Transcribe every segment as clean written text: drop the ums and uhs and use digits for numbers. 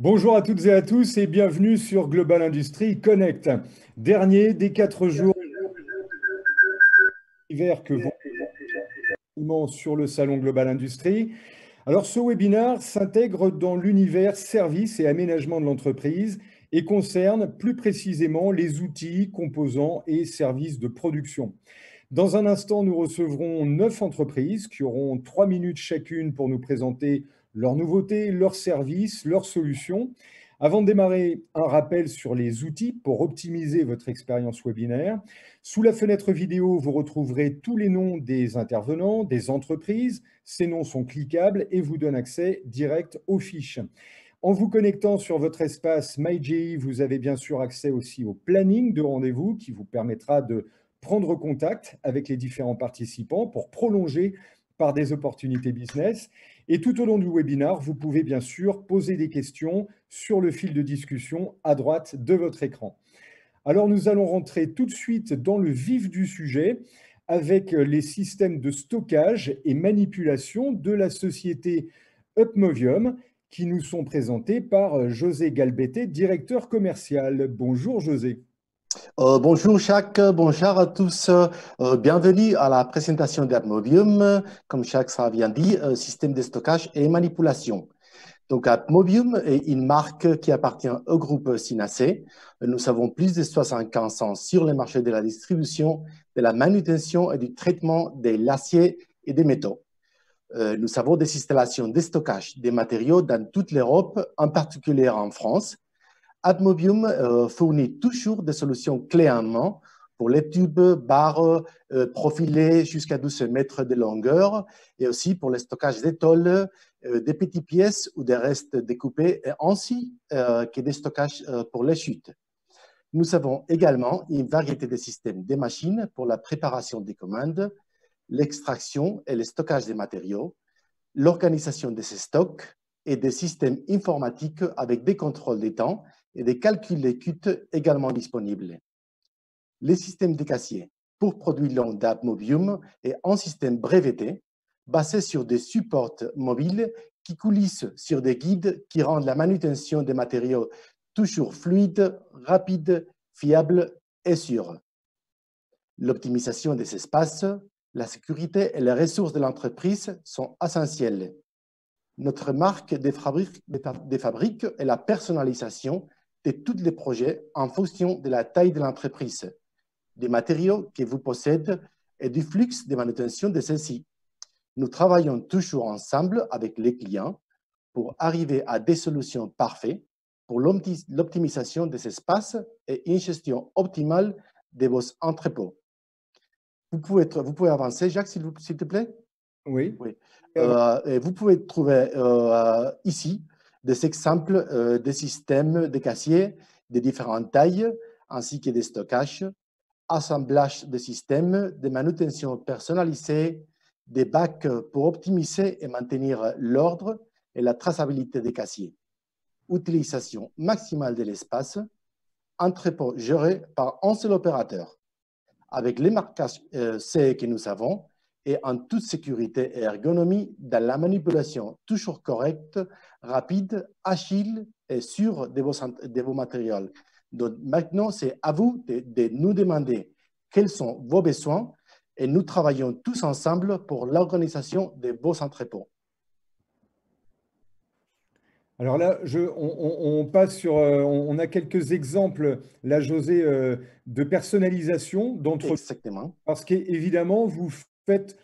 Bonjour à toutes et à tous et bienvenue sur Global Industrie Connect. Dernier des 4 jours d'hiver que vont sur le salon Global Industrie. Alors ce webinaire s'intègre dans l'univers services et aménagement de l'entreprise et concerne plus précisément les outils, composants et services de production. Dans un instant, nous recevrons 9 entreprises qui auront 3 minutes chacune pour nous présenter leurs nouveautés, leurs services, leurs solutions. Avant de démarrer, un rappel sur les outils pour optimiser votre expérience webinaire. Sous la fenêtre vidéo, vous retrouverez tous les noms des intervenants, des entreprises. Ces noms sont cliquables et vous donnent accès direct aux fiches. En vous connectant sur votre espace MyGI, vous avez bien sûr accès aussi au planning de rendez-vous qui vous permettra de prendre contact avec les différents participants pour prolonger par des opportunités business. Et tout au long du webinaire, vous pouvez bien sûr poser des questions sur le fil de discussion à droite de votre écran. Alors nous allons rentrer tout de suite dans le vif du sujet avec les systèmes de stockage et manipulation de la société Upmovium qui nous sont présentés par José Galbete, directeur commercial. Bonjour José. Bonjour Jacques, bonjour à tous. Bienvenue à la présentation d'Atmobium. Comme Jacques ça vient dit, système de stockage et manipulation. Donc Atmobium est une marque qui appartient au groupe Synacé. Nous avons plus de 75 ans sur le marché de la distribution, de la manutention et du traitement de l'acier et des métaux. Nous avons des installations de stockage des matériaux dans toute l'Europe, en particulier en France. Atmobium fournit toujours des solutions clés en main pour les tubes, barres profilés jusqu'à 12 mètres de longueur et aussi pour le stockage des tôles, des petites pièces ou des restes découpés, ainsi que des stockages pour les chutes. Nous avons également une variété de systèmes de machines pour la préparation des commandes, l'extraction et le stockage des matériaux, l'organisation de ces stocks et des systèmes informatiques avec des contrôles des temps et des calculs de coûts également disponibles. Les systèmes de casier pour produits longs d'Atmobium est un système breveté basé sur des supports mobiles qui coulissent sur des guides qui rendent la manutention des matériaux toujours fluide, rapide, fiable et sûre. L'optimisation des espaces, la sécurité et les ressources de l'entreprise sont essentielles. Notre marque de fabrique et la personnalisation de tous les projets en fonction de la taille de l'entreprise, des matériaux que vous possédez et du flux de manutention de ceux-ci. Nous travaillons toujours ensemble avec les clients pour arriver à des solutions parfaites pour l'optimisation des espaces et une gestion optimale de vos entrepôts. Vous pouvez avancer, Jacques, s'il te plaît? Oui. Oui. Vous pouvez trouver ici des exemples de systèmes de casiers de différentes tailles, ainsi que des stockages, assemblage de systèmes, de manutention personnalisée, des bacs pour optimiser et maintenir l'ordre et la traçabilité des casiers, utilisation maximale de l'espace, entrepôt géré par un seul opérateur. Avec les marquages CE que nous avons, et en toute sécurité et ergonomie dans la manipulation toujours correcte, rapide, agile et sûre de vos matériaux. Donc maintenant, c'est à vous de nous demander quels sont vos besoins et nous travaillons tous ensemble pour l'organisation de vos entrepôts. Alors là, on passe sur, on a quelques exemples, là, José, de personnalisation d'entreprise, Exactement. parce qu'évidemment, vous faites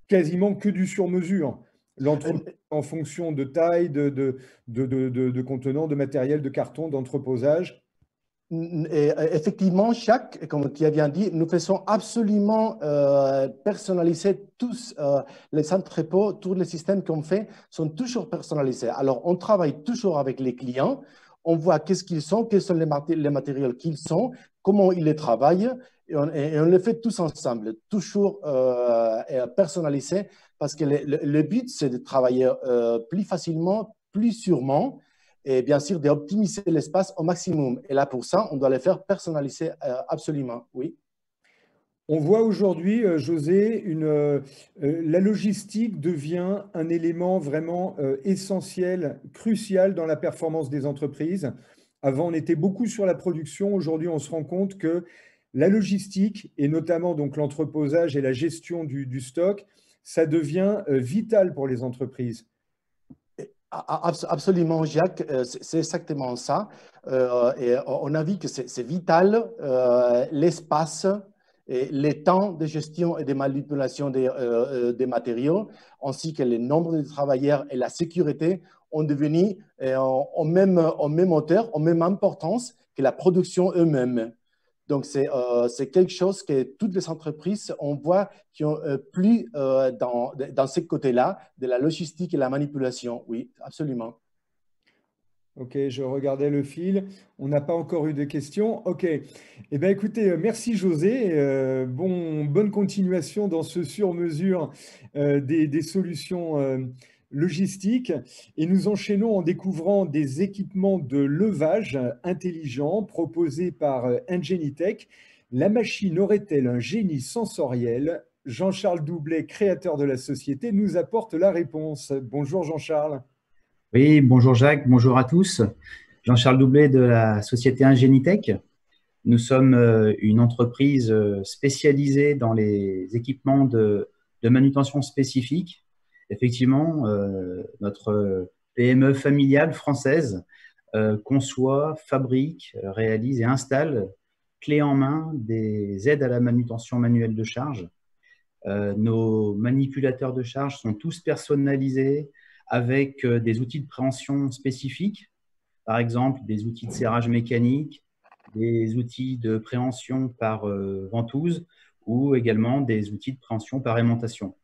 quasiment que du sur-mesure. L'entreprise en fonction de taille, de contenants, de matériel, de carton, d'entreposage. Et effectivement, chaque, comme tu as bien dit, nous faisons absolument personnaliser tous les entrepôts, tous les systèmes qu'on fait sont toujours personnalisés. Alors, on travaille toujours avec les clients, on voit qu'est-ce qu'ils sont, quels sont les matériaux qu'ils sont, comment ils les travaillent, et on les fait tous ensemble, toujours personnalisés, parce que le but, c'est de travailler plus facilement, plus sûrement, et bien sûr d'optimiser l'espace au maximum. Et là, pour ça, on doit les faire personnaliser absolument, oui. On voit aujourd'hui, José, la logistique devient un élément vraiment essentiel, crucial dans la performance des entreprises. Avant, on était beaucoup sur la production. Aujourd'hui, on se rend compte que la logistique, et notamment donc l'entreposage et la gestion du stock, ça devient vital pour les entreprises. Absolument, Jacques, c'est exactement ça. Et on a vu que c'est vital, l'espace et les temps de gestion et de manipulation des matériaux, ainsi que le nombre de travailleurs et la sécurité ont devenu en même hauteur, en même importance que la production eux-mêmes. Donc, c'est quelque chose que toutes les entreprises, on voit, qui ont plus dans ce côté-là, de la logistique et la manipulation. Oui, absolument. Ok, je regardais le fil. On n'a pas encore eu de questions. Ok. Eh bien, écoutez, merci José. Bonne continuation dans ce sur-mesure des solutions logistiques. Et nous enchaînons en découvrant des équipements de levage intelligents proposés par Engenitech. La machine aurait-elle un génie sensoriel? Jean-Charles Doublet, créateur de la société, nous apporte la réponse. Bonjour Jean-Charles. Oui, bonjour Jacques, bonjour à tous. Jean-Charles Doublet de la société Ingénitech. Nous sommes une entreprise spécialisée dans les équipements de manutention spécifique. Effectivement, notre PME familiale française conçoit, fabrique, réalise et installe clé en main des aides à la manutention manuelle de charge. Nos manipulateurs de charge sont tous personnalisés avec des outils de préhension spécifiques, par exemple des outils de serrage mécanique, des outils de préhension par ventouse ou également des outils de préhension par aimantation.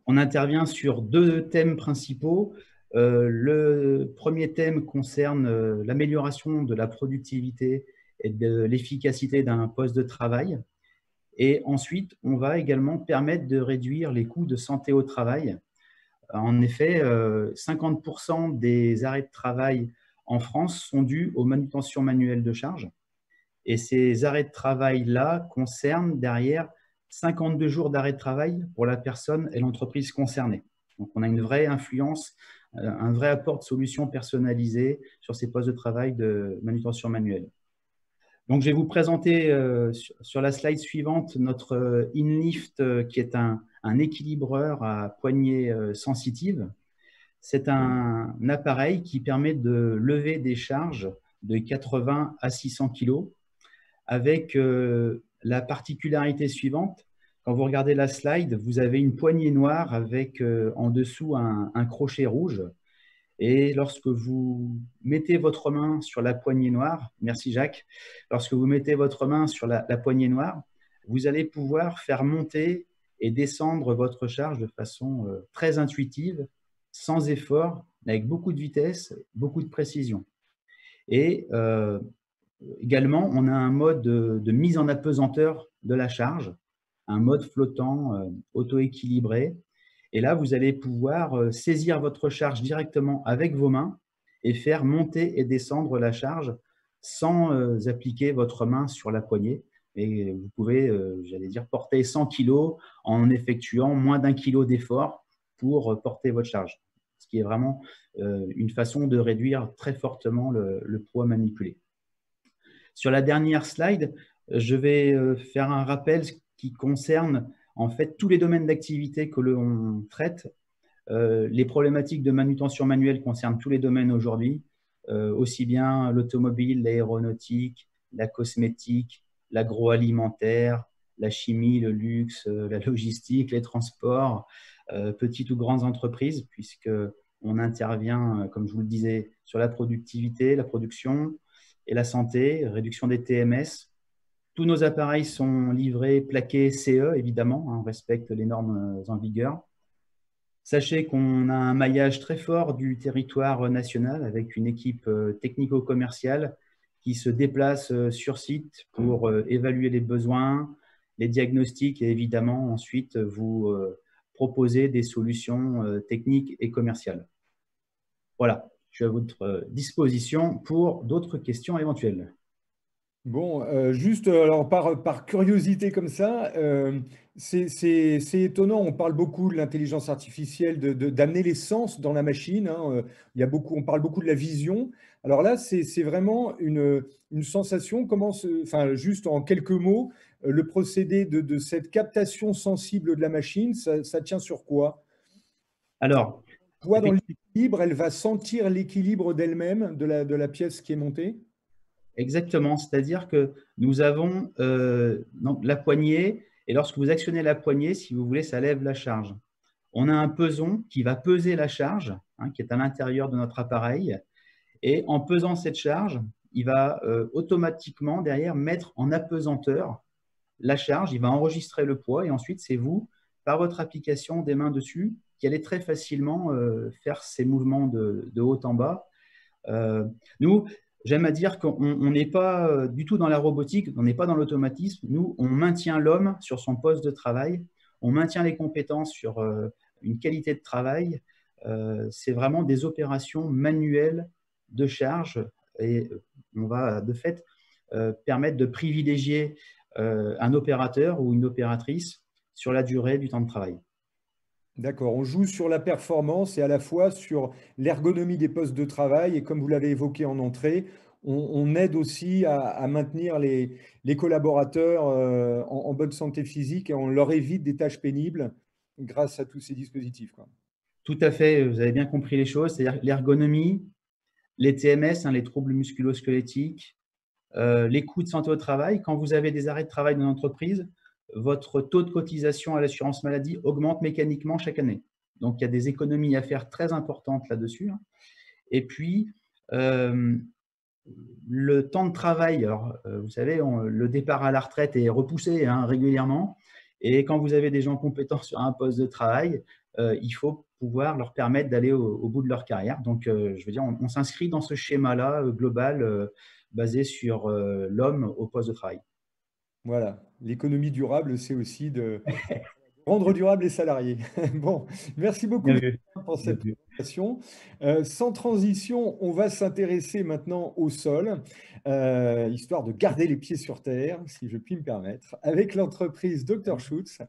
On intervient sur deux thèmes principaux. Le premier thème concerne l'amélioration de la productivité et de l'efficacité d'un poste de travail. Et ensuite, on va également permettre de réduire les coûts de santé au travail. En effet, 50% des arrêts de travail en France sont dus aux manutentions manuelles de charge. Et ces arrêts de travail-là concernent derrière 52 jours d'arrêt de travail pour la personne et l'entreprise concernée. Donc, on a une vraie influence, un vrai apport de solutions personnalisées sur ces postes de travail de manutention manuelle. Donc, je vais vous présenter sur la slide suivante notre InLift qui est un équilibreur à poignée sensitive. C'est un appareil qui permet de lever des charges de 80 à 600 kg avec la particularité suivante. Quand vous regardez la slide, vous avez une poignée noire avec en dessous un crochet rouge. Et lorsque vous mettez votre main sur la poignée noire, merci Jacques, lorsque vous mettez votre main sur la poignée noire, vous allez pouvoir faire monter et descendre votre charge de façon très intuitive, sans effort, avec beaucoup de vitesse, beaucoup de précision. Et également, on a un mode de mise en apesanteur de la charge, un mode flottant auto-équilibré. Et là, vous allez pouvoir saisir votre charge directement avec vos mains et faire monter et descendre la charge sans appliquer votre main sur la poignée. Et vous pouvez, j'allais dire, porter 100 kg en effectuant moins d'1 kg d'effort pour porter votre charge. Ce qui est vraiment une façon de réduire très fortement le poids manipulé. Sur la dernière slide, je vais faire un rappel qui concerne en fait tous les domaines d'activité que l'on traite. Les problématiques de manutention manuelle concernent tous les domaines aujourd'hui, aussi bien l'automobile, l'aéronautique, la cosmétique, l'agroalimentaire, la chimie, le luxe, la logistique, les transports, petites ou grandes entreprises, puisqu'on intervient, comme je vous le disais, sur la productivité, la production et la santé, réduction des TMS. Tous nos appareils sont livrés plaqués CE, évidemment, on respecte les normes en vigueur. Sachez qu'on a un maillage très fort du territoire national avec une équipe technico-commerciale qui se déplace sur site pour évaluer les besoins, les diagnostics et évidemment ensuite vous proposer des solutions techniques et commerciales. Voilà, je suis à votre disposition pour d'autres questions éventuelles. Bon, juste alors par curiosité comme ça, c'est étonnant. On parle beaucoup de l'intelligence artificielle, d'amener les sens dans la machine, hein. Il y a beaucoup, on parle beaucoup de la vision. Alors là, c'est vraiment une sensation. Enfin, juste en quelques mots, le procédé de cette captation sensible de la machine, ça tient sur quoi? Alors, Toi, dans effectivement, l'équilibre, elle va sentir l'équilibre d'elle-même de la pièce qui est montée? exactement, c'est-à-dire que nous avons donc la poignée, et lorsque vous actionnez la poignée, si vous voulez, ça lève la charge. On a un peson qui va peser la charge, hein, qui est à l'intérieur de notre appareil, et en pesant cette charge, il va automatiquement derrière mettre en apesanteur la charge, il va enregistrer le poids, et ensuite c'est vous, par votre application des mains dessus, qui allez très facilement faire ces mouvements de haut en bas. Nous, j'aime à dire qu'on n'est pas du tout dans la robotique, on n'est pas dans l'automatisme. Nous, on maintient l'homme sur son poste de travail, on maintient les compétences sur une qualité de travail. C'est vraiment des opérations manuelles de charge, et on va de fait permettre de privilégier un opérateur ou une opératrice sur la durée du temps de travail. D'accord, on joue sur la performance et à la fois sur l'ergonomie des postes de travail. Et comme vous l'avez évoqué en entrée, on aide aussi à maintenir les collaborateurs en bonne santé physique et on leur évite des tâches pénibles grâce à tous ces dispositifs, quoi. Tout à fait, vous avez bien compris les choses, c'est-à-dire l'ergonomie, les TMS, hein, les troubles musculo-squelettiques, les coûts de santé au travail. Quand vous avez des arrêts de travail dans l'entreprise, votre taux de cotisation à l'assurance maladie augmente mécaniquement chaque année. Donc, il y a des économies à faire très importantes là-dessus, hein. Et puis, euh, le temps de travail, alors, vous savez, le départ à la retraite est repoussé, hein, régulièrement. Et quand vous avez des gens compétents sur un poste de travail, il faut pouvoir leur permettre d'aller au bout de leur carrière. Donc, je veux dire, on s'inscrit dans ce schéma-là global basé sur l'homme au poste de travail. Voilà, l'économie durable, c'est aussi de rendre durable les salariés. Bon, merci beaucoup Bien vu. pour Bien cette vu. présentation. Sans transition, on va s'intéresser maintenant au sol, histoire de garder les pieds sur terre, si je puis me permettre, avec l'entreprise Dr. Schutz,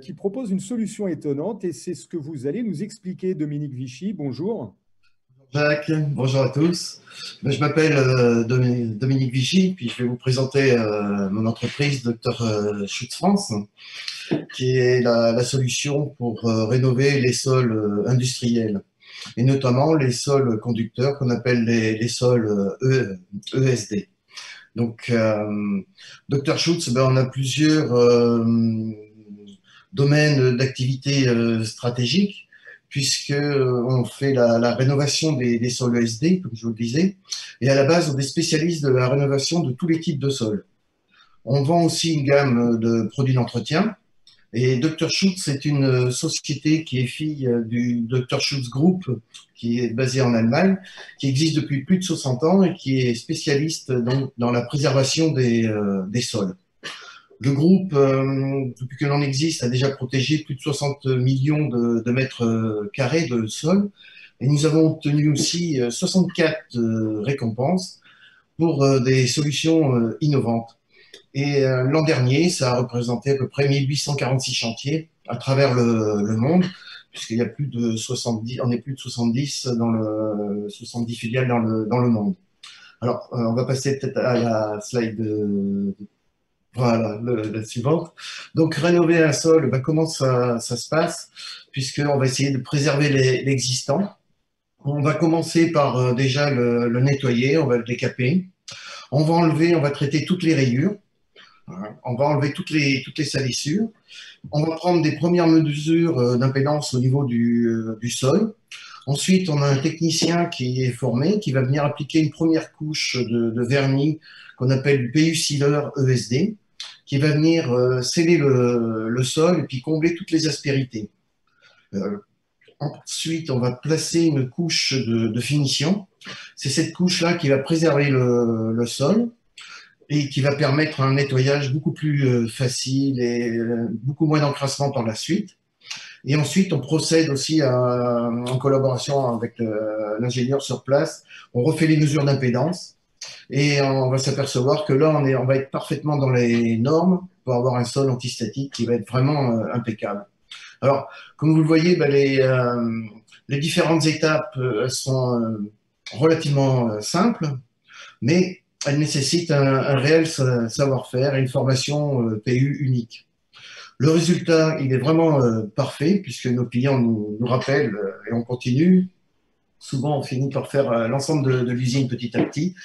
qui propose une solution étonnante et c'est ce que vous allez nous expliquer, Dominique Vichy. Bonjour. Jacques, bonjour à tous. Je m'appelle Dominique Vichy, puis je vais vous présenter mon entreprise Dr. Schutz France, qui est la solution pour rénover les sols industriels, et notamment les sols conducteurs qu'on appelle les sols ESD. Donc, Dr. Schutz, on a plusieurs domaines d'activité stratégiques, puisque on fait la rénovation des sols ESD, comme je vous le disais, et à la base, on est spécialiste de la rénovation de tous les types de sols. On vend aussi une gamme de produits d'entretien, et Dr. Schutz est une société qui est fille du Dr. Schutz Group, qui est basé en Allemagne, qui existe depuis plus de 60 ans et qui est spécialiste dans la préservation des sols. Le groupe, depuis que l'on existe, a déjà protégé plus de 60 millions de mètres carrés de sol. Et nous avons obtenu aussi 64 récompenses pour des solutions innovantes. Et l'an dernier, ça a représenté à peu près 1846 chantiers à travers le monde, puisqu'il y a plus de 70, on est plus de 70 70 filiales dans le monde. Alors, on va passer peut-être à la slide voilà, la suivante. Donc, rénover un sol, comment ça se passe? Puisqu'on va essayer de préserver l'existant. On va commencer par déjà le nettoyer, on va le décaper. On va enlever, on va traiter toutes les rayures. Voilà. On va enlever toutes les salissures. On va prendre des premières mesures d'impédance au niveau du sol. Ensuite, on a un technicien qui est formé, qui va venir appliquer une première couche de vernis qu'on appelle du PU Sealer ESD, qui va venir sceller le sol et puis combler toutes les aspérités. Ensuite, on va placer une couche de finition. C'est cette couche-là qui va préserver le sol et qui va permettre un nettoyage beaucoup plus facile et beaucoup moins d'encrassement par la suite. Et ensuite, on procède aussi en collaboration avec l'ingénieur sur place. On refait les mesures d'impédance Et on va s'apercevoir que là, on va être parfaitement dans les normes pour avoir un sol antistatique qui va être vraiment impeccable. Alors, comme vous le voyez, ben, les différentes étapes elles sont relativement simples, mais elles nécessitent un réel savoir-faire et une formation PU unique. Le résultat, il est vraiment parfait puisque nos clients nous rappellent et on continue. Souvent, on finit par faire l'ensemble de l'usine petit à petit,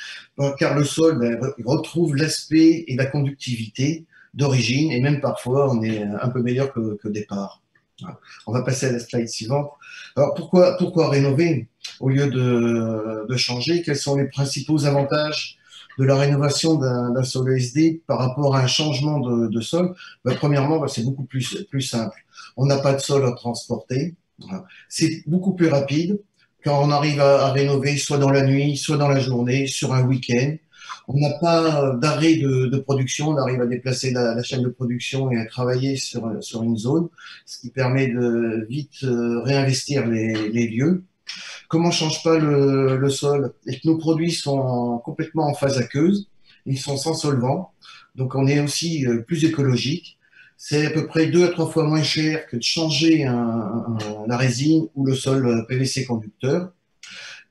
car le sol ben, retrouve l'aspect et la conductivité d'origine, et même parfois, on est un peu meilleur que départ. On va passer à la slide suivante. Alors, pourquoi rénover au lieu de changer? Quels sont les principaux avantages de la rénovation d'un sol ESD par rapport à un changement de sol? Ben, premièrement, ben, c'est beaucoup plus simple. On n'a pas de sol à transporter. Voilà. C'est beaucoup plus rapide quand on arrive à rénover soit dans la nuit, soit dans la journée, sur un week-end. On n'a pas d'arrêt de production, on arrive à déplacer la chaîne de production et à travailler sur une zone, ce qui permet de vite réinvestir les lieux. Comme on ne change pas le sol et que nos produits sont complètement en phase aqueuse, ils sont sans solvant, donc on est aussi plus écologique. C'est à peu près 2 à 3 fois moins cher que de changer la résine ou le sol PVC conducteur.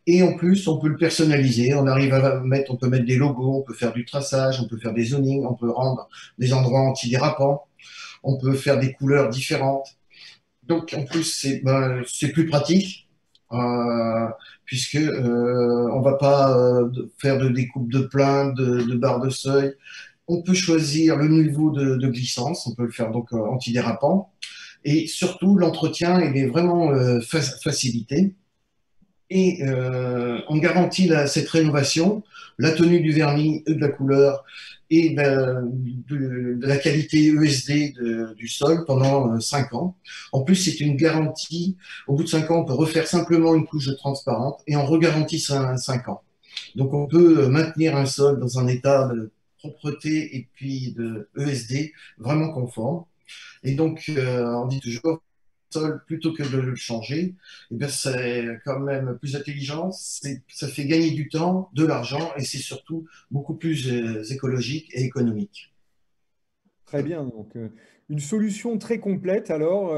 Et en plus, on peut le personnaliser. On peut mettre des logos, on peut faire du traçage, on peut faire des zonings, on peut rendre des endroits antidérapants, on peut faire des couleurs différentes. Donc, en plus, c'est plus pratique, puisque on va pas faire de découpe de plainte, de barres de seuil. On peut choisir le niveau de glissance, on peut le faire donc antidérapant. Et surtout, l'entretien, il est vraiment facilité. Et on garantit cette rénovation, la tenue du vernis et de la couleur et de la qualité ESD du sol pendant 5 ans. En plus, c'est une garantie. Au bout de 5 ans, on peut refaire simplement une couche transparente et on regarantit 5 ans. Donc, on peut maintenir un sol dans un état de propreté et puis de ESD vraiment conforme. Et donc, on dit toujours, sol plutôt que de le changer, eh bien, c'est quand même plus intelligent, ça fait gagner du temps, de l'argent et c'est surtout beaucoup plus écologique et économique. Très bien. Donc, une solution très complète alors,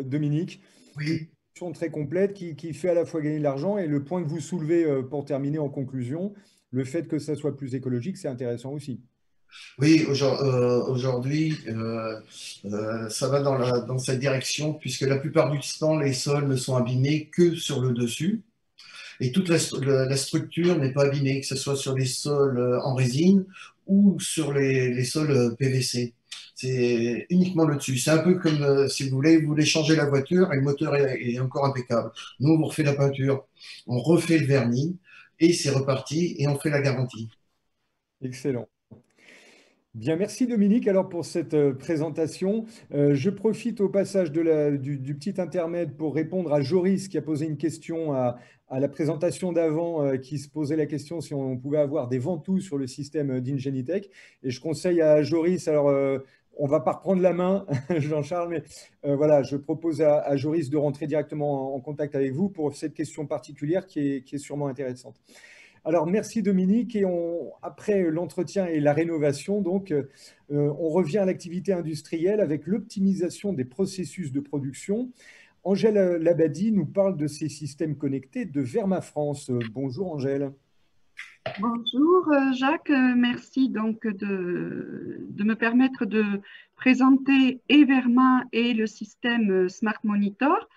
Dominique. Une Oui, solution très complète qui fait à la fois gagner de l'argent et le point que vous soulevez pour terminer en conclusion, le fait que ça soit plus écologique, c'est intéressant aussi. oui, aujourd'hui, ça va dans cette direction puisque la plupart du temps, les sols ne sont abîmés que sur le dessus et toute la structure n'est pas abîmée, que ce soit sur les sols en résine ou sur les sols PVC. C'est uniquement le dessus. C'est un peu comme si vous voulez changer la voiture et le moteur est encore impeccable. Nous, on refait la peinture, on refait le vernis et c'est reparti et on fait la garantie. Excellent. Bien, merci Dominique alors pour cette présentation. Je profite au passage du petit intermède pour répondre à Joris qui a posé une question à la présentation d'avant, qui se posait la question si on pouvait avoir des ventouses sur le système d'Ingenitech. Et je conseille à Joris, alors on ne va pas reprendre la main, Jean-Charles, mais voilà, je propose à Joris de rentrer directement en contact avec vous pour cette question particulière qui est sûrement intéressante. Alors, merci Dominique. Et après l'entretien et la rénovation, donc, on revient à l'activité industrielle avec l'optimisation des processus de production. Angèle Labadie nous parle de ces systèmes connectés de Vermafrance. Bonjour Angèle. Bonjour Jacques, merci donc de me permettre de présenter et Verma et le système Smart Monitor.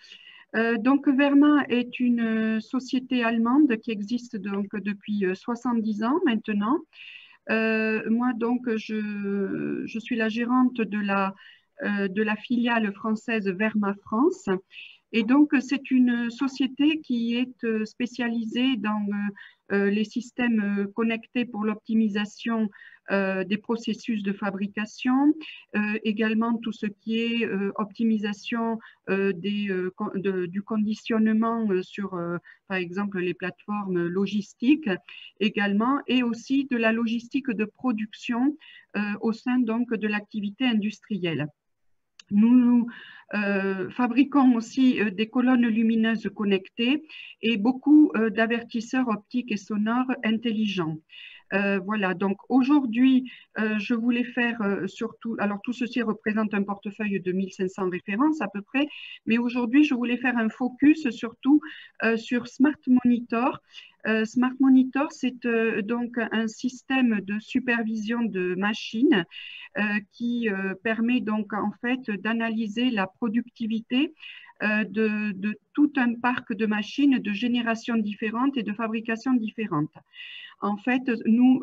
Donc Verma est une société allemande qui existe donc depuis 70 ans maintenant. Moi donc je suis la gérante de la filiale française Verma France. Et donc, c'est une société qui est spécialisée dans les systèmes connectés pour l'optimisation des processus de fabrication, également tout ce qui est optimisation du conditionnement sur, par exemple, les plateformes logistiques également, et aussi de la logistique de production au sein donc de l'activité industrielle. Nous fabriquons aussi des colonnes lumineuses connectées et beaucoup d'avertisseurs optiques et sonores intelligents. Voilà, donc aujourd'hui, je voulais faire surtout, alors tout ceci représente un portefeuille de 1500 références à peu près, mais aujourd'hui, je voulais faire un focus surtout sur Smart Monitor. Smart Monitor, c'est donc un système de supervision de machines qui permet donc en fait d'analyser la productivité de tout un parc de machines de générations différentes et de fabrications différentes. En fait, nous,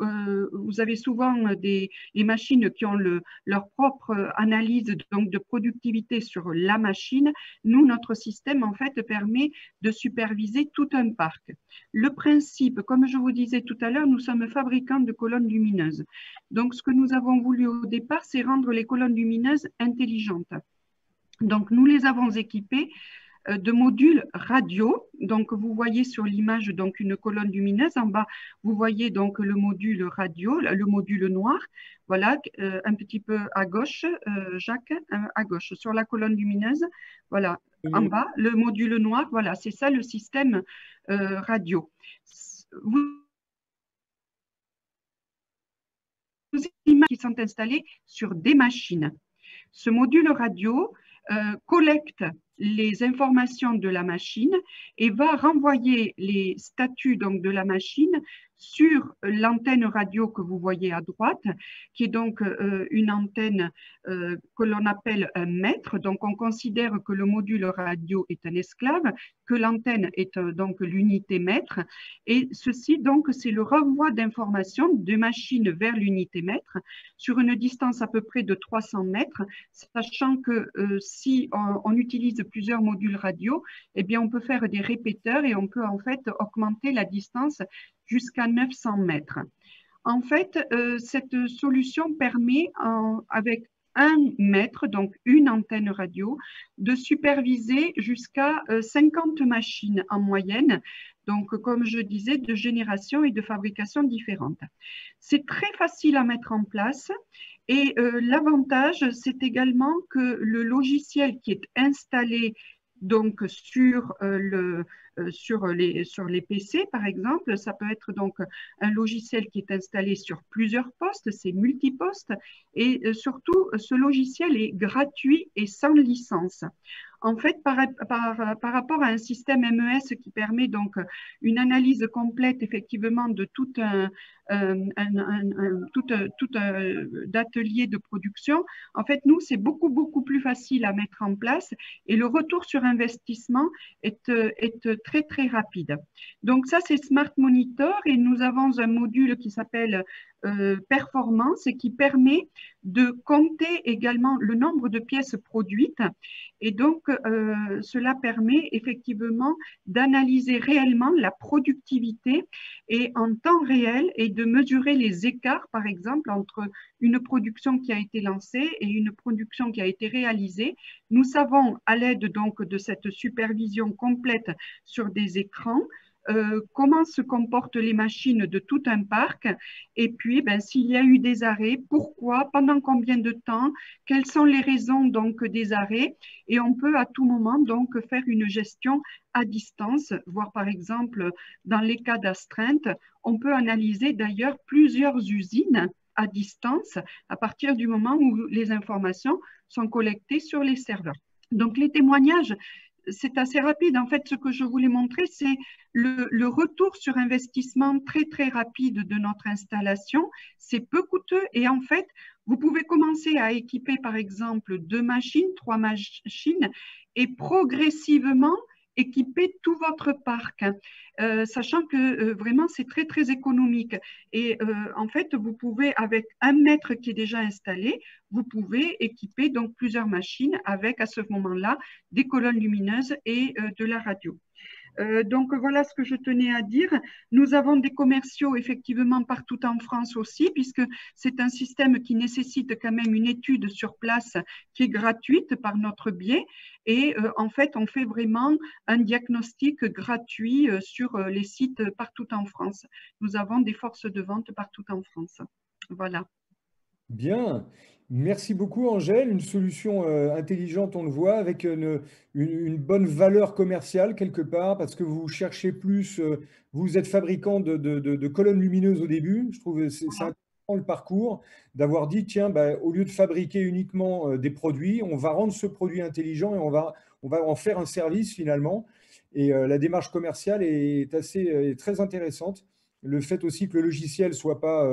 vous avez souvent les machines qui ont leur propre analyse donc, de productivité sur la machine. Nous, notre système, en fait, permet de superviser tout un parc. Le principe, comme je vous disais tout à l'heure, nous sommes fabricants de colonnes lumineuses. Donc, ce que nous avons voulu au départ, c'est rendre les colonnes lumineuses intelligentes. Donc, nous les avons équipées de modules radio. Donc, vous voyez sur l'image donc une colonne lumineuse. En bas, vous voyez donc le module radio, le module noir. Voilà, un petit peu à gauche, Jacques, à gauche, sur la colonne lumineuse. Voilà, en bas, le module noir. Voilà, c'est ça le système radio. Vous images qui sont installées sur des machines. Ce module radio collecte les informations de la machine et va renvoyer les statuts donc, de la machine sur l'antenne radio que vous voyez à droite, qui est donc une antenne que l'on appelle un mètre. Donc, on considère que le module radio est un esclave, que l'antenne est donc l'unité mètre. Et ceci, donc, c'est le renvoi d'informations de machine vers l'unité mètre sur une distance à peu près de 300 mètres, sachant que si on utilise plusieurs modules radio, eh bien, on peut faire des répéteurs et on peut en fait augmenter la distance jusqu'à 900 mètres. En fait, cette solution permet, avec 1 mètre, donc une antenne radio, de superviser jusqu'à 50 machines en moyenne, donc comme je disais, de génération et de fabrication différentes. C'est très facile à mettre en place. Et l'avantage, c'est également que le logiciel qui est installé donc sur les PC, par exemple, ça peut être donc un logiciel qui est installé sur plusieurs postes, c'est multiposte, et surtout, ce logiciel est gratuit et sans licence. En fait, par rapport à un système MES qui permet donc une analyse complète effectivement de tout d'atelier de production, en fait, nous, c'est beaucoup plus facile à mettre en place et le retour sur investissement est très rapide. Donc ça, c'est Smart Monitor et nous avons un module qui s'appelle performance et qui permet de compter également le nombre de pièces produites et donc cela permet effectivement d'analyser réellement la productivité et en temps réel et de mesurer les écarts par exemple entre une production qui a été lancée et une production qui a été réalisée. Nous savons à l'aide donc de cette supervision complète sur des écrans comment se comportent les machines de tout un parc et puis s'il y a eu des arrêts, pourquoi, pendant combien de temps, quelles sont les raisons donc des arrêts et on peut à tout moment donc faire une gestion à distance, voire par exemple dans les cas d'astreinte, on peut analyser d'ailleurs plusieurs usines à distance à partir du moment où les informations sont collectées sur les serveurs. Donc les témoignages, c'est assez rapide. En fait, ce que je voulais montrer, c'est le retour sur investissement très rapide de notre installation. C'est peu coûteux et en fait, vous pouvez commencer à équiper par exemple 2 machines, 3 machines et progressivement équiper tout votre parc, sachant que vraiment c'est très économique. Et en fait, vous pouvez, avec 1 mètre qui est déjà installé, vous pouvez équiper donc plusieurs machines avec à ce moment-là des colonnes lumineuses et de la radio. Donc voilà ce que je tenais à dire. Nous avons des commerciaux effectivement partout en France aussi, puisque c'est un système qui nécessite quand même une étude sur place qui est gratuite par notre biais. Et en fait, on fait vraiment un diagnostic gratuit sur les sites partout en France. Nous avons des forces de vente partout en France. Voilà. Bien. Merci beaucoup, Angèle. Une solution intelligente, on le voit, avec une bonne valeur commerciale quelque part, parce que vous cherchez plus, vous êtes fabricant de colonnes lumineuses au début. Je trouve que c'est intéressant le parcours d'avoir dit, tiens, bah, au lieu de fabriquer uniquement des produits, on va rendre ce produit intelligent et on va en faire un service finalement. Et la démarche commerciale est très intéressante. Le fait aussi que le logiciel soit pas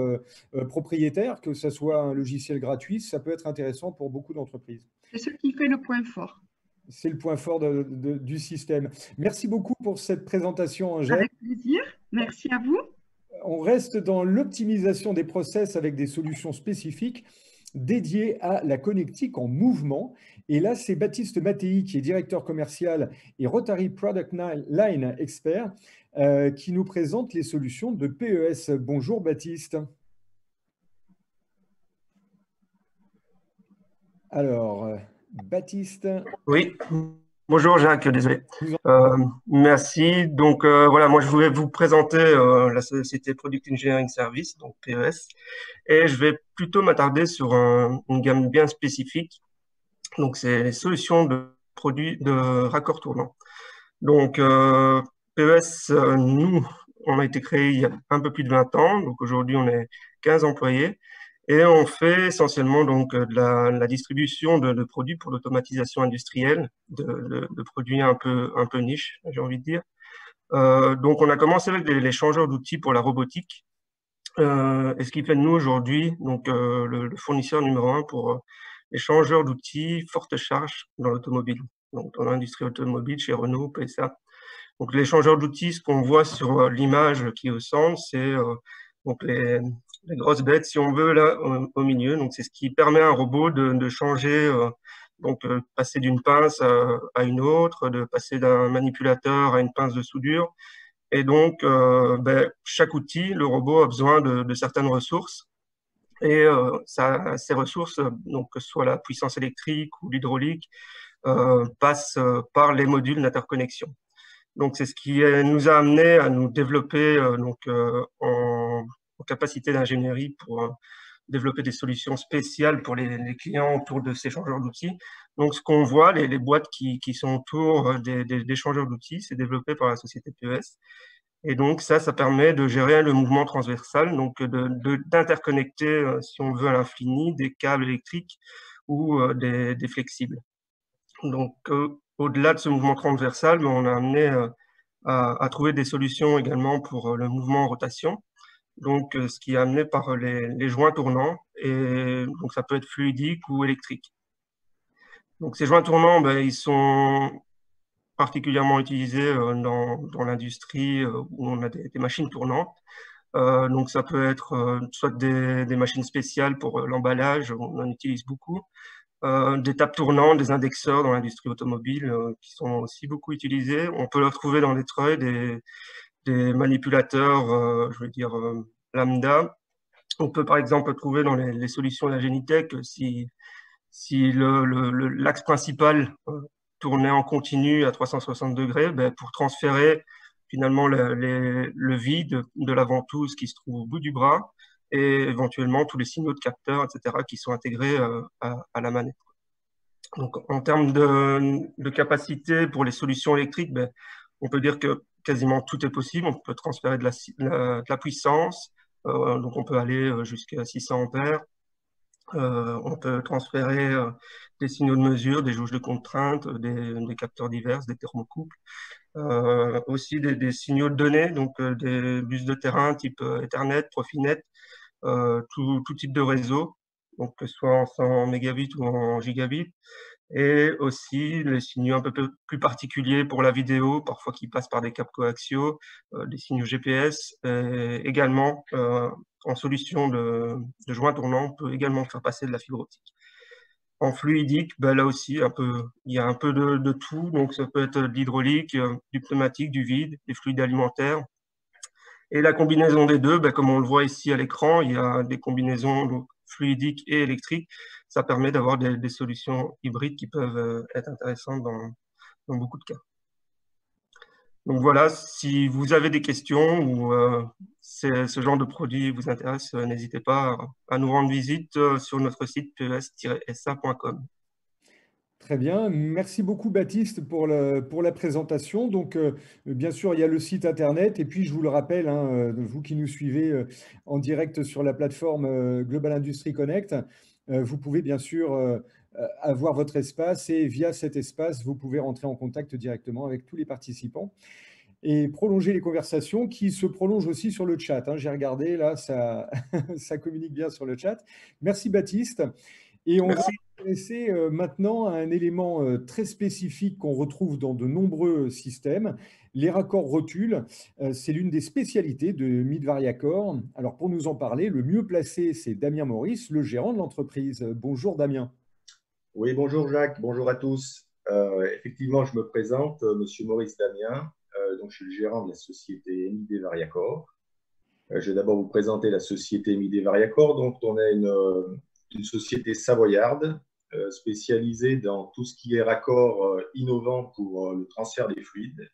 propriétaire, que ça soit un logiciel gratuit, ça peut être intéressant pour beaucoup d'entreprises. C'est ce qui fait le point fort. C'est le point fort du système. Merci beaucoup pour cette présentation, Angèle. Avec plaisir. Merci à vous. On reste dans l'optimisation des process avec des solutions spécifiques dédiées à la connectique en mouvement. Et là, c'est Baptiste Mattei, qui est directeur commercial et Rotary Product Line Expert, qui nous présente les solutions de PES. Bonjour Baptiste. Alors, Baptiste. Oui, bonjour Jacques, désolé. Merci. Donc voilà, moi je voulais vous présenter la société Product Engineering Service, donc PES, et je vais plutôt m'attarder sur une gamme bien spécifique. Donc c'est les solutions de produits de raccords tournants. Donc PES, nous, on a été créé il y a un peu plus de 20 ans, donc aujourd'hui on est 15 employés. Et on fait essentiellement donc de la distribution de produits pour l'automatisation industrielle, de produits un peu niche, j'ai envie de dire. Donc on a commencé avec les changeurs d'outils pour la robotique. Et ce qui fait de nous aujourd'hui donc le fournisseur numéro 1 pour les changeurs d'outils forte charge dans l'automobile, donc dans l'industrie automobile chez Renault, PSA. Donc les changeurs d'outils, ce qu'on voit sur l'image qui est au centre, c'est donc les grosses bêtes, si on veut, là, au milieu. Donc, c'est ce qui permet à un robot de changer, passer d'une pince à une autre, de passer d'un manipulateur à une pince de soudure. Et donc, chaque outil, le robot a besoin de certaines ressources. Et ces ressources, donc que ce soit la puissance électrique ou l'hydraulique, passent par les modules d'interconnexion. Donc, c'est ce qui nous a amené à nous développer en capacité d'ingénierie pour développer des solutions spéciales pour les clients autour de ces changeurs d'outils. Donc, ce qu'on voit, les boîtes qui sont autour des changeurs d'outils, c'est développé par la société PES. Et donc, ça permet de gérer le mouvement transversal, donc d'interconnecter, si on veut, à l'infini, des câbles électriques ou des flexibles. Donc, au-delà de ce mouvement transversal, on a amené à trouver des solutions également pour le mouvement en rotation. Donc, ce qui est amené par les joints tournants, et donc ça peut être fluidique ou électrique. Donc, ces joints tournants, ils sont particulièrement utilisés dans l'industrie où on a des machines tournantes. Donc, ça peut être soit des machines spéciales pour l'emballage, on en utilise beaucoup, des tables tournantes, des indexeurs dans l'industrie automobile qui sont aussi beaucoup utilisés. On peut le retrouver dans les treuils, des manipulateurs, je veux dire, lambda. On peut par exemple le trouver dans les solutions de la Genitech si l'axe principal tournait en continu à 360 degrés, pour transférer finalement le vide de la ventouse qui se trouve au bout du bras et éventuellement tous les signaux de capteurs, etc., qui sont intégrés à la manette. Donc, en termes de capacité pour les solutions électriques, on peut dire que quasiment tout est possible. On peut transférer de la puissance, donc on peut aller jusqu'à 600 ampères. On peut transférer des signaux de mesure, des jauges de contrainte, des capteurs divers, des thermocouples. Aussi des signaux de données, donc des bus de terrain type Ethernet, Profinet, tout type de réseau, donc que ce soit en 100 mégabits ou en gigabits, et aussi les signaux un peu plus particuliers pour la vidéo, parfois qui passent par des câbles coaxiaux, des signaux GPS, et également en solution de joint tournant, on peut également faire passer de la fibre optique. En fluidique, là aussi, il y a un peu de tout, donc ça peut être de l'hydraulique, du pneumatique, du vide, des fluides alimentaires. Et la combinaison des deux, comme on le voit ici à l'écran, il y a des combinaisons donc, fluidiques et électriques. Ça permet d'avoir des solutions hybrides qui peuvent être intéressantes dans beaucoup de cas. Donc voilà, si vous avez des questions ou ce genre de produit vous intéresse, n'hésitez pas à nous rendre visite sur notre site pes-sa.com. Très bien, merci beaucoup Baptiste pour la présentation. Donc, bien sûr, il y a le site internet et puis je vous le rappelle, hein, vous qui nous suivez en direct sur la plateforme Global Industry Connect, vous pouvez bien sûr avoir votre espace et via cet espace, vous pouvez rentrer en contact directement avec tous les participants et prolonger les conversations qui se prolongent aussi sur le chat. Hein. J'ai regardé, là, ça, ça communique bien sur le chat. Merci Baptiste. Et on va s'intéresser maintenant à un élément très spécifique qu'on retrouve dans de nombreux systèmes, les raccords rotules. C'est l'une des spécialités de Midvariacor. Alors pour nous en parler, le mieux placé, c'est Damien Maurice, le gérant de l'entreprise. Bonjour Damien. Oui, bonjour Jacques, bonjour à tous. Effectivement, je me présente, Monsieur Maurice Damien, donc je suis le gérant de la société Midvariacor. Je vais d'abord vous présenter la société Midvariacor. Donc, on a une société savoyarde spécialisée dans tout ce qui est raccord innovant pour le transfert des fluides.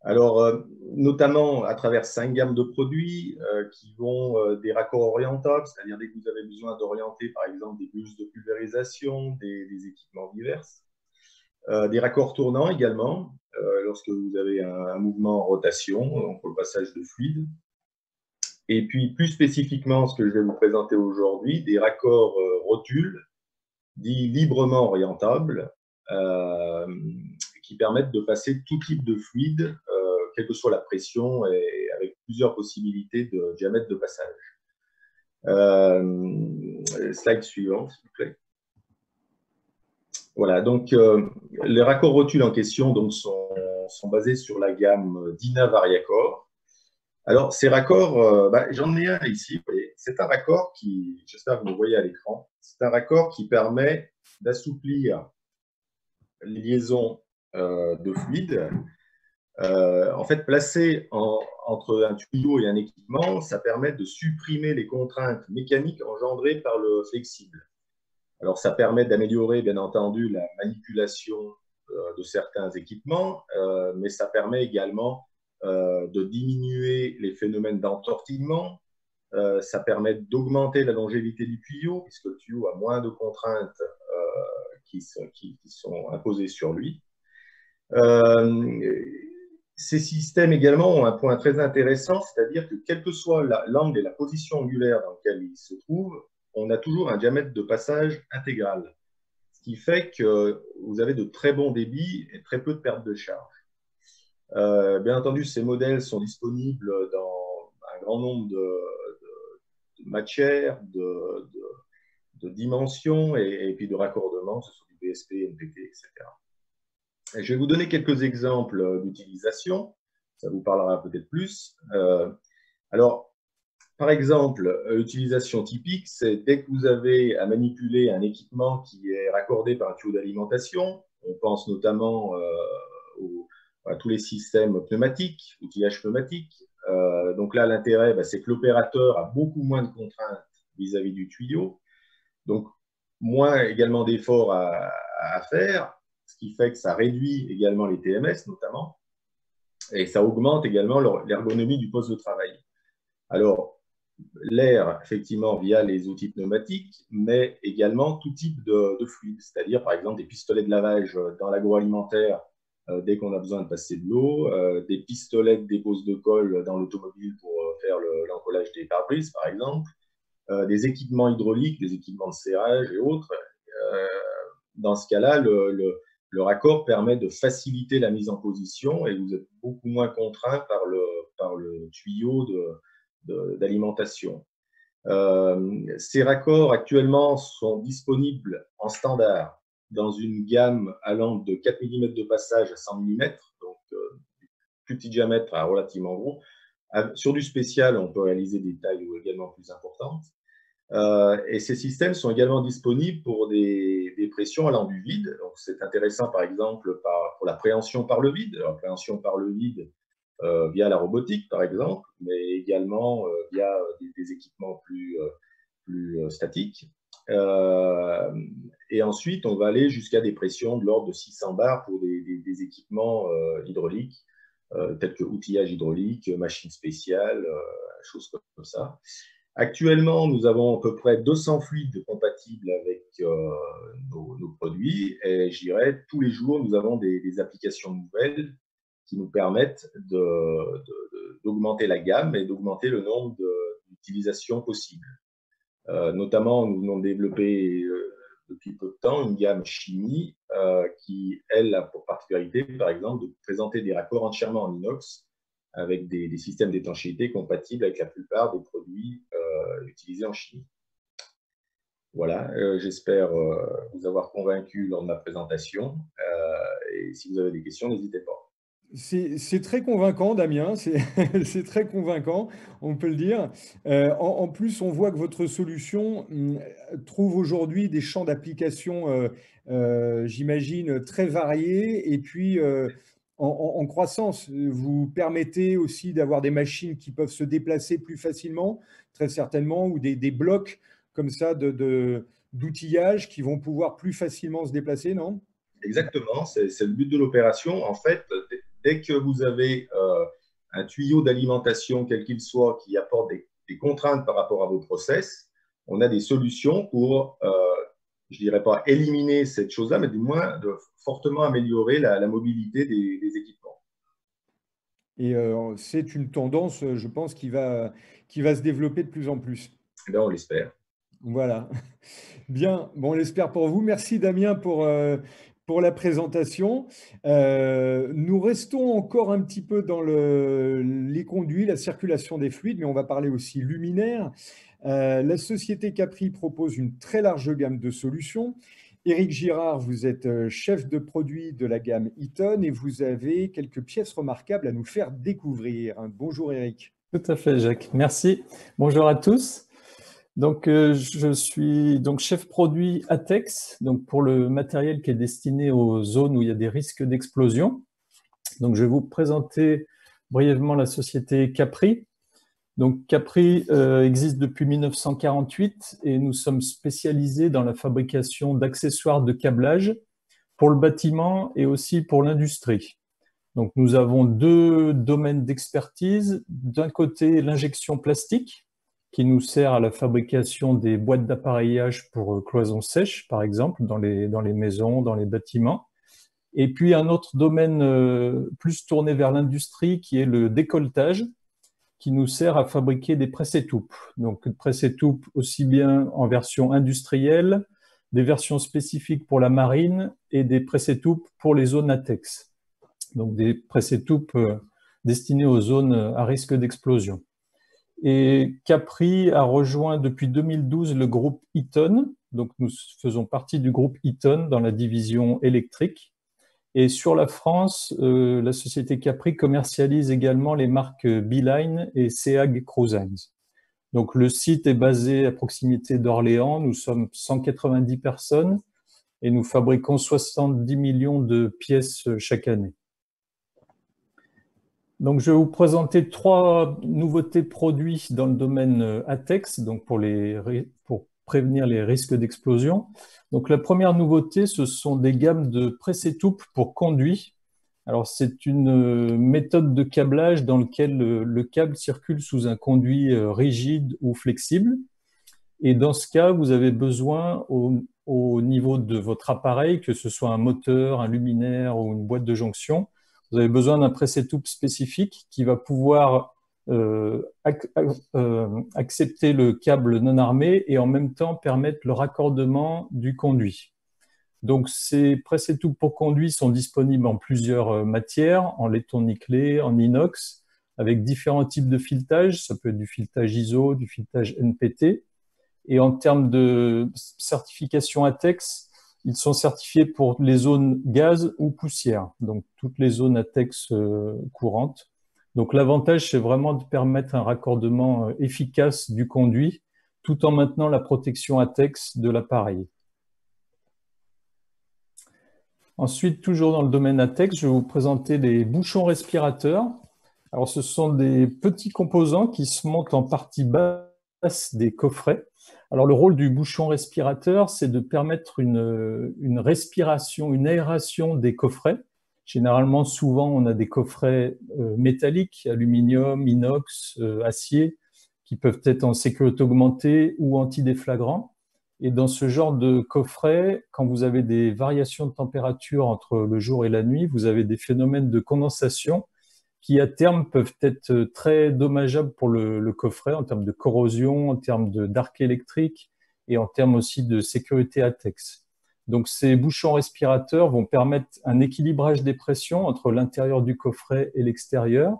Alors, notamment à travers 5 gammes de produits qui vont des raccords orientables, c'est-à-dire dès que vous avez besoin d'orienter, par exemple, des bus de pulvérisation, des équipements divers. Des raccords tournants également, lorsque vous avez un mouvement en rotation, donc pour le passage de fluide. Et puis, plus spécifiquement, ce que je vais vous présenter aujourd'hui, des raccords rotules, dits librement orientables, qui permettent de passer tout type de fluide, quelle que soit la pression, et avec plusieurs possibilités de diamètre de passage. Slide suivant, s'il vous plaît. Voilà, donc les raccords rotules en question donc, sont basés sur la gamme Dyna Variacor. Alors, ces raccords, j'en ai un ici. C'est un raccord qui, j'espère que vous le voyez à l'écran, c'est un raccord qui permet d'assouplir les liaisons de fluide. En fait, placé entre un tuyau et un équipement, ça permet de supprimer les contraintes mécaniques engendrées par le flexible. Alors, ça permet d'améliorer, bien entendu, la manipulation de certains équipements, mais ça permet également de diminuer les phénomènes d'entortillement. Ça permet d'augmenter la longévité du tuyau, puisque le tuyau a moins de contraintes qui sont imposées sur lui. Ces systèmes également ont un point très intéressant, c'est-à-dire que quel que soit l'angle et la position angulaire dans lequel ils se trouvent, on a toujours un diamètre de passage intégral, ce qui fait que vous avez de très bons débits et très peu de perte de charge. Bien entendu, ces modèles sont disponibles dans un grand nombre de matières, de dimensions et puis de raccordements, que ce soit du BSP, NPT, etc. Et je vais vous donner quelques exemples d'utilisation, ça vous parlera peut-être plus. Alors, par exemple, l'utilisation typique, c'est dès que vous avez à manipuler un équipement qui est raccordé par un tuyau d'alimentation, on pense notamment à tous les systèmes pneumatiques, outillage pneumatique. Donc là, l'intérêt, c'est que l'opérateur a beaucoup moins de contraintes vis-à-vis du tuyau, donc moins également d'efforts à faire, ce qui fait que ça réduit également les TMS notamment, et ça augmente également l'ergonomie du poste de travail. Alors, l'air, effectivement, via les outils pneumatiques, mais également tout type de fluide, c'est-à-dire par exemple des pistolets de lavage dans l'agroalimentaire dès qu'on a besoin de passer de l'eau, des pistolets de dépose de colle dans l'automobile pour faire l'encollage des pare-brises, par exemple, des équipements hydrauliques, des équipements de serrage et autres. Dans ce cas-là, le raccord permet de faciliter la mise en position et vous êtes beaucoup moins contraint par le tuyau d'alimentation. Ces raccords actuellement sont disponibles en standard dans une gamme allant de 4 mm de passage à 100 mm, donc plus petit diamètre à relativement gros. Sur du spécial, on peut réaliser des tailles également plus importantes. Et ces systèmes sont également disponibles pour des pressions allant du vide. Donc, c'est intéressant, par exemple, pour la préhension par le vide. La préhension par le vide via la robotique, par exemple, mais également via des équipements plus statiques. Et ensuite, on va aller jusqu'à des pressions de l'ordre de 600 bars pour des équipements hydrauliques. tels que outillage hydraulique, machines spéciales, choses comme ça. Actuellement, nous avons à peu près 200 fluides compatibles avec nos produits et je dirais tous les jours, nous avons des applications nouvelles qui nous permettent d'augmenter la gamme et d'augmenter le nombre d'utilisations possibles. Notamment, nous venons de développer depuis peu de temps une gamme chimie qui, elle, a pour particularité, par exemple, de présenter des raccords entièrement en inox avec des systèmes d'étanchéité compatibles avec la plupart des produits utilisés en chimie. Voilà, j'espère vous avoir convaincu lors de ma présentation. Et si vous avez des questions, n'hésitez pas. C'est très convaincant, Damien, c'est très convaincant, on peut le dire. En plus, on voit que votre solution trouve aujourd'hui des champs d'application, j'imagine, très variés et puis en croissance. Vous permettez aussi d'avoir des machines qui peuvent se déplacer plus facilement, très certainement, ou des blocs comme ça d'outillage qui vont pouvoir plus facilement se déplacer, non? Exactement, c'est le but de l'opération. En fait, dès que vous avez un tuyau d'alimentation, quel qu'il soit, qui apporte des contraintes par rapport à vos process, on a des solutions pour, je ne dirais pas éliminer cette chose-là, mais du moins de fortement améliorer la mobilité des équipements. Et c'est une tendance, je pense, qui va se développer de plus en plus. Là, on l'espère. Voilà. Bien, bon, on l'espère pour vous. Merci Damien pour la présentation. Nous restons encore un petit peu dans les conduits, la circulation des fluides, mais on va parler aussi luminaire. La société Capri propose une très large gamme de solutions. Éric Girard, vous êtes chef de produit de la gamme Eaton et vous avez quelques pièces remarquables à nous faire découvrir. Bonjour Éric. Tout à fait, Jacques. Merci. Bonjour à tous. Donc, je suis donc chef produit ATEX, donc pour le matériel qui est destiné aux zones où il y a des risques d'explosion. Donc, je vais vous présenter brièvement la société Capri. Donc, Capri existe depuis 1948 et nous sommes spécialisés dans la fabrication d'accessoires de câblage pour le bâtiment et aussi pour l'industrie. Donc, nous avons deux domaines d'expertise. D'un côté, l'injection plastique, qui nous sert à la fabrication des boîtes d'appareillage pour cloisons sèches, par exemple, dans les maisons, dans les bâtiments. Et puis un autre domaine plus tourné vers l'industrie, qui est le décolletage, qui nous sert à fabriquer des presse-étoupes. Donc, presse-étoupes aussi bien en version industrielle, des versions spécifiques pour la marine et des presse-étoupes pour les zones ATEX. Donc, des presse-étoupes destinées aux zones à risque d'explosion. Et Capri a rejoint depuis 2012 le groupe Eaton. Donc, nous faisons partie du groupe Eaton dans la division électrique. Et sur la France, la société Capri commercialise également les marques Beeline et Seag Cruisines. Donc, le site est basé à proximité d'Orléans. Nous sommes 190 personnes et nous fabriquons 70 millions de pièces chaque année. Donc, je vais vous présenter 3 nouveautés produits dans le domaine ATEX, donc pour prévenir les risques d'explosion. Donc, la première nouveauté, ce sont des gammes de presse-étoupes pour conduits. Alors, c'est une méthode de câblage dans laquelle le câble circule sous un conduit rigide ou flexible. Et dans ce cas, vous avez besoin au niveau de votre appareil, que ce soit un moteur, un luminaire ou une boîte de jonction, vous avez besoin d'un presse-étoupe spécifique qui va pouvoir accepter le câble non armé et en même temps permettre le raccordement du conduit. Donc, ces presse-étoupes pour conduit sont disponibles en plusieurs matières, en laiton nickelé, en inox, avec différents types de filetage. Ça peut être du filetage ISO, du filetage NPT. Et en termes de certification ATEX, ils sont certifiés pour les zones gaz ou poussière, donc toutes les zones ATEX courantes. Donc l'avantage, c'est vraiment de permettre un raccordement efficace du conduit, tout en maintenant la protection ATEX de l'appareil. Ensuite, toujours dans le domaine ATEX, je vais vous présenter les bouchons respirateurs. Alors, ce sont des petits composants qui se montent en partie basse des coffrets. Alors, le rôle du bouchon respirateur, c'est de permettre une respiration, une aération des coffrets Généralement, souvent, on a des coffrets métalliques, aluminium, inox, acier, qui peuvent être en sécurité augmentée ou anti-déflagrant. Et dans ce genre de coffret, quand vous avez des variations de température entre le jour et la nuit, vous avez des phénomènes de condensation qui, à terme, peuvent être très dommageables pour le coffret en termes de corrosion, en termes d'arc électrique et en termes aussi de sécurité ATEX. Donc, ces bouchons respirateurs vont permettre un équilibrage des pressions entre l'intérieur du coffret et l'extérieur,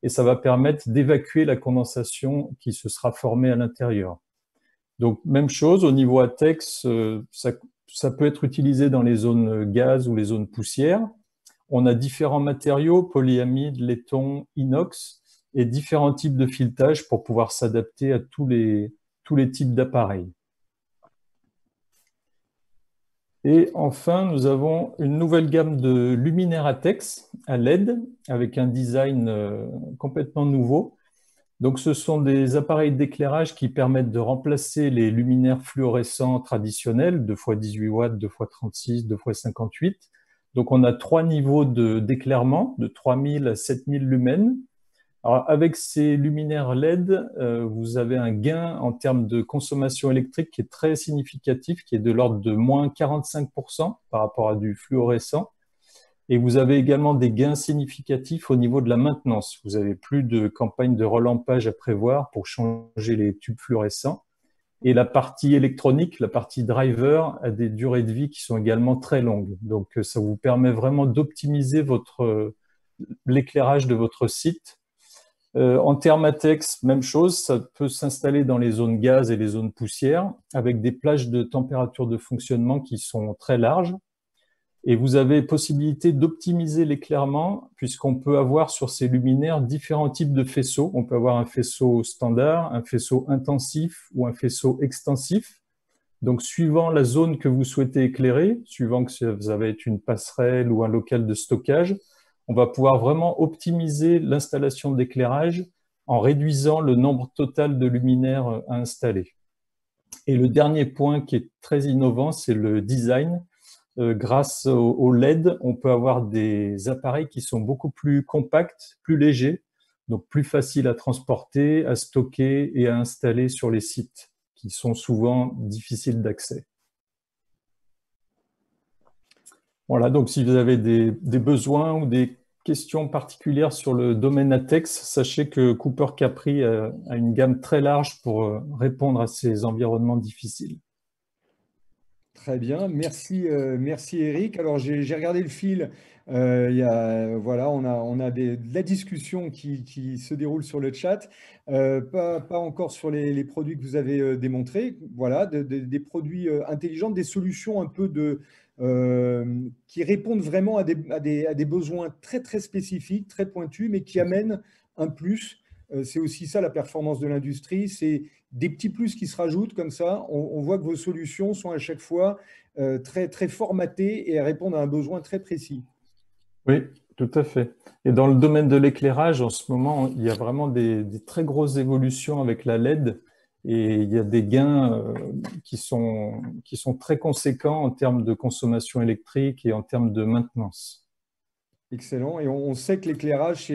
et ça va permettre d'évacuer la condensation qui se sera formée à l'intérieur. Donc, même chose, au niveau ATEX, ça peut être utilisé dans les zones gaz ou les zones poussières. On a différents matériaux, polyamide, laiton, inox, et différents types de filetage pour pouvoir s'adapter à tous les types d'appareils. Et enfin, nous avons une nouvelle gamme de luminaires ATEX à LED avec un design complètement nouveau. Donc, ce sont des appareils d'éclairage qui permettent de remplacer les luminaires fluorescents traditionnels, 2x18 watts, 2x36, 2x58. Donc, on a 3 niveaux d'éclairement, de 3000 à 7000 lumens. Alors, avec ces luminaires LED, vous avez un gain en termes de consommation électrique qui est très significatif, qui est de l'ordre de moins 45% par rapport à du fluorescent. Et vous avez également des gains significatifs au niveau de la maintenance. Vous n'avez plus de campagne de relampage à prévoir pour changer les tubes fluorescents. Et la partie électronique, la partie driver, a des durées de vie qui sont également très longues. Donc, ça vous permet vraiment d'optimiser l'éclairage de votre site. En termes ATEX, même chose, ça peut s'installer dans les zones gaz et les zones poussières avec des plages de température de fonctionnement qui sont très larges. Et vous avez possibilité d'optimiser l'éclairement puisqu'on peut avoir sur ces luminaires différents types de faisceaux. On peut avoir un faisceau standard, un faisceau intensif ou un faisceau extensif. Donc, suivant la zone que vous souhaitez éclairer, suivant que ça va être une passerelle ou un local de stockage, on va pouvoir vraiment optimiser l'installation d'éclairage en réduisant le nombre total de luminaires à installer. Et le dernier point qui est très innovant, c'est le design. Grâce au LED, on peut avoir des appareils qui sont beaucoup plus compacts, plus légers, donc plus faciles à transporter, à stocker et à installer sur les sites, qui sont souvent difficiles d'accès. Voilà, donc si vous avez des besoins ou des questions particulières sur le domaine ATEX, sachez que Cooper Capri a une gamme très large pour répondre à ces environnements difficiles. Très bien, merci Eric. Alors j'ai regardé le fil, voilà, on a de la discussion qui se déroule sur le chat, pas encore sur les produits que vous avez démontrés, voilà, des produits intelligents, des solutions un peu qui répondent vraiment à des besoins très très spécifiques, très pointus, mais qui amènent un plus. C'est aussi ça la performance de l'industrie, c'est des petits plus qui se rajoutent comme ça. On voit que vos solutions sont à chaque fois très, très formatées et répondent à un besoin très précis. Oui, tout à fait. Et dans le domaine de l'éclairage, en ce moment, il y a vraiment des très grosses évolutions avec la LED et il y a des gains qui sont très conséquents en termes de consommation électrique et en termes de maintenance. Excellent. Et on sait que l'éclairage,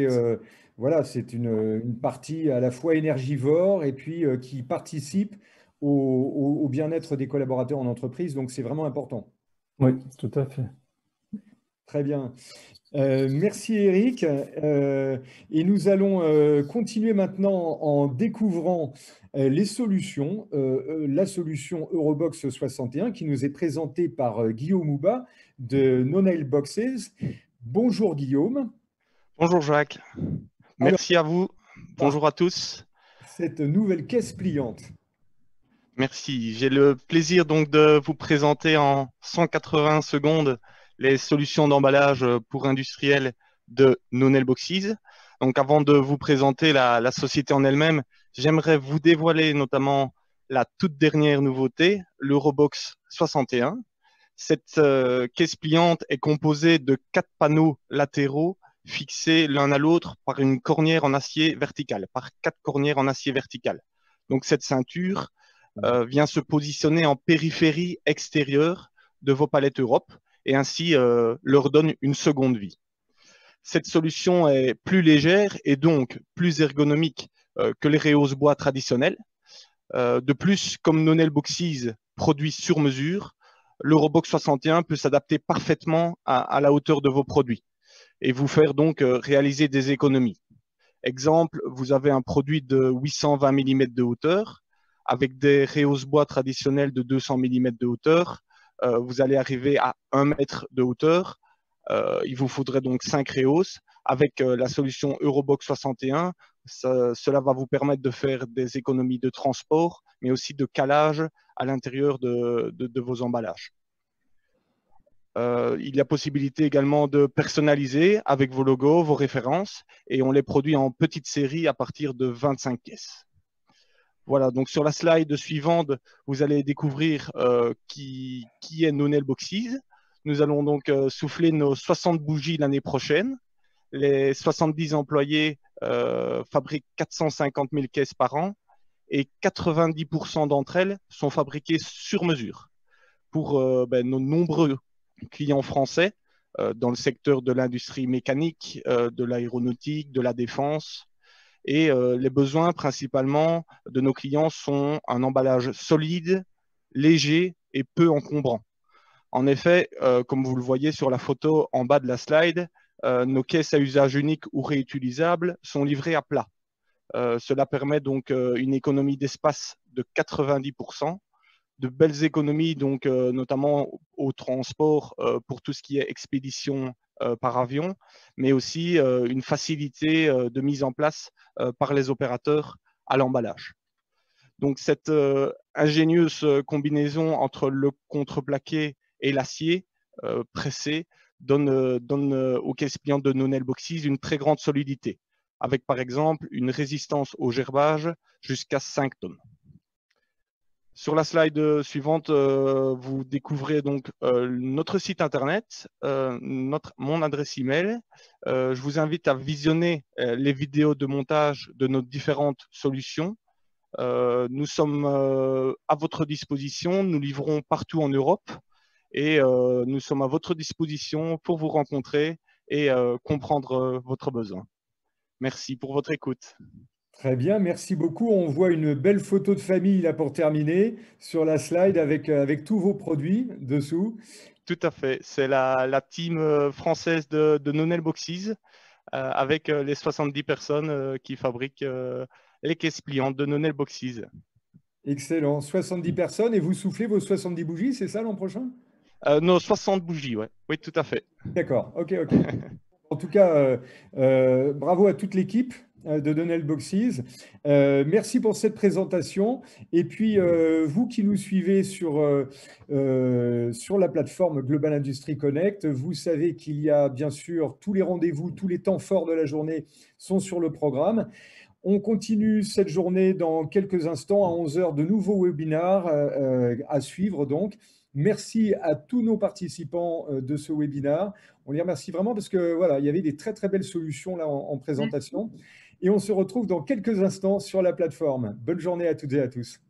c'est une partie à la fois énergivore et puis qui participe au bien-être des collaborateurs en entreprise. Donc, c'est vraiment important. Oui, tout à fait. Très bien. Merci Eric. Et nous allons continuer maintenant en découvrant les solutions. La solution Eurobox 61 qui nous est présentée par Guillaume Houba de No Nail Boxes. Bonjour Guillaume. Bonjour Jacques. Merci à vous. Bonjour à tous. Cette nouvelle caisse pliante. Merci. J'ai le plaisir donc de vous présenter en 180 secondes les solutions d'emballage pour industriels de No Nail Boxes. Donc avant de vous présenter la société en elle-même, j'aimerais vous dévoiler notamment la toute dernière nouveauté, l'Eurobox 61. Cette caisse pliante est composée de 4 panneaux latéraux fixés l'un à l'autre par une cornière en acier verticale, par 4 cornières en acier verticale. Donc cette ceinture vient se positionner en périphérie extérieure de vos palettes Europe et ainsi leur donne une seconde vie. Cette solution est plus légère et donc plus ergonomique que les rehausse bois traditionnels. De plus, comme Nonel Boxeys produit sur mesure, l'Eurobox 61 peut s'adapter parfaitement à la hauteur de vos produits et vous faire donc réaliser des économies. Exemple, vous avez un produit de 820 mm de hauteur avec des rehausse bois traditionnels de 200 mm de hauteur. Vous allez arriver à 1 mètre de hauteur. Il vous faudrait donc 5 rehausses. Avec la solution Eurobox 61, cela va vous permettre de faire des économies de transport, mais aussi de calage à l'intérieur de vos emballages. Il y a possibilité également de personnaliser avec vos logos, vos références, et on les produit en petite série à partir de 25 pièces. Voilà, donc sur la slide suivante, vous allez découvrir qui est Nonel Boxeys. Nous allons donc souffler nos 60 bougies l'année prochaine. Les 70 employés fabriquent 450 000 caisses par an et 90% d'entre elles sont fabriquées sur mesure pour nos nombreux clients français dans le secteur de l'industrie mécanique, de l'aéronautique, de la défense. Et les besoins principalement de nos clients sont un emballage solide, léger et peu encombrant. En effet, comme vous le voyez sur la photo en bas de la slide, nos caisses à usage unique ou réutilisables sont livrées à plat. Cela permet donc une économie d'espace de 90%, de belles économies donc notamment au transport pour tout ce qui est expédition par avion, mais aussi une facilité de mise en place par les opérateurs à l'emballage. Donc cette ingénieuse combinaison entre le contreplaqué et l'acier pressé donne aux caisses pliantes de Nonel Boxeys une très grande solidité, avec par exemple une résistance au gerbage jusqu'à 5 tonnes. Sur la slide suivante, vous découvrez donc notre site internet, mon adresse email. Je vous invite à visionner les vidéos de montage de nos différentes solutions. Nous sommes à votre disposition, nous livrons partout en Europe et nous sommes à votre disposition pour vous rencontrer et comprendre votre besoin. Merci pour votre écoute. Très bien, merci beaucoup. On voit une belle photo de famille là pour terminer sur la slide avec tous vos produits dessous. Tout à fait, c'est la team française de Nonel Boxeys avec les 70 personnes qui fabriquent les caisses pliantes de Nonel Boxeys. Excellent, 70 personnes et vous soufflez vos 70 bougies, c'est ça l'an prochain? Nos 60 bougies, ouais. Oui, tout à fait. D'accord, ok. En tout cas, bravo à toute l'équipe de Nonel Boxeys. Merci pour cette présentation. Et puis, vous qui nous suivez sur la plateforme Global Industry Connect, vous savez qu'il y a bien sûr tous les rendez-vous, tous les temps forts de la journée sont sur le programme. On continue cette journée dans quelques instants à 11 h de nouveaux webinaires à suivre donc. Merci à tous nos participants de ce webinaire. On les remercie vraiment parce que voilà, il y avait des très très belles solutions là en présentation. Et on se retrouve dans quelques instants sur la plateforme. Bonne journée à toutes et à tous.